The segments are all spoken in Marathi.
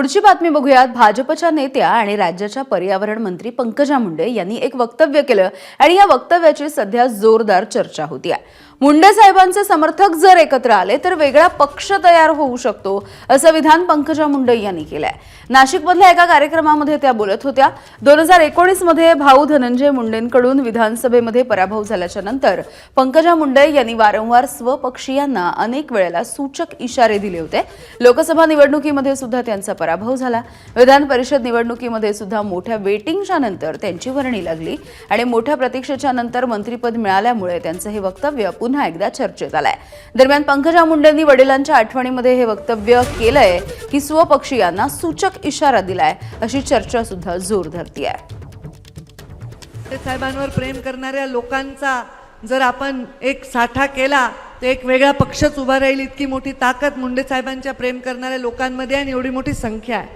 पुढची बातमी बघूयात। भाजपच्या नेत्या आणि राज्याच्या पर्यावरण मंत्री पंकजा मुंडे यांनी एक वक्तव्य केलं आणि या वक्तव्याची सध्या जोरदार चर्चा होती आहे। मुंडे साहेबांचे समर्थक जर एकत्र आले तर वेगळा पक्ष तयार होऊ शकतो असं विधान पंकजा मुंडे यांनी केलंय। नाशिकमधल्या एका कार्यक्रमामध्ये त्या बोलत होत्या। 2019 मध्ये भाऊ धनंजय मुंडेंकडून विधानसभेमध्ये पराभव झाल्याच्या नंतर पंकजा मुंडे यांनी वारंवार स्वपक्षीयांना अनेक वेळेला सूचक इशारे दिले होते। लोकसभा निवडणुकीमध्ये सुद्धा त्यांचा पराभव झाला। विधान परिषद निवडणुकीमध्ये सुद्धा मोठ्या वेटिंगच्या नंतर त्यांची वर्णी लागली आणि मोठ्या प्रतीक्षेच्या नंतर मंत्रिपद मिळाल्यामुळे त्यांचं हे वक्तव्य पुन्हा एकदा चर्चेत आलंय। दरम्यान पंकजा मुंडेंनी वडिलांच्या आठवणीमध्ये हे वक्तव्य केलंय की स्वपक्षीयांना सूचक इशारा दिलाय अशी चर्चा सुद्धा जोर धरती आहे। साहेबांवर प्रेम करणाऱ्या लोकांचा जर आपण एक साठा केला तर एक वेगळा पक्षच उभा राहील। इतकी मोठी ताकद मुंडे साहेबांच्या प्रेम करणाऱ्या लोकांमध्ये आणि एवढी मोठी संख्या आहे।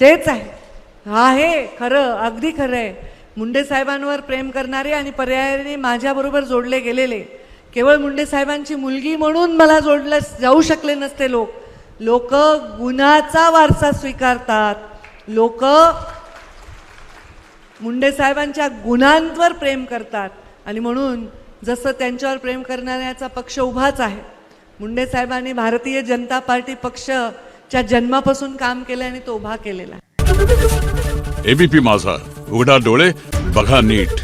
तेच आहे खरं, अगदी खरं आहे। मुंडे साहेबांवर प्रेम करणारे आणि पर्यायाने माझ्याबरोबर जोडले गेलेले, केवळ मुंडे साहेबांची मुलगी म्हणून मला जोडले जाऊ शकले नसते लोक गुन्ह्याचा वारसा स्वीकारतात। लोक मुंडे साहेबांच्या गुन्ह्यांवर प्रेम करतात आणि म्हणून जसं त्यांच्यावर प्रेम करणाऱ्याचा पक्ष उभाच आहे। मुंडे साहेबांनी भारतीय जनता पार्टी पक्षच्या जन्मापासून काम केलं आणि तो उभा केलेला आहे। एबीपी माझा, उघडा डोळे बघा नीट।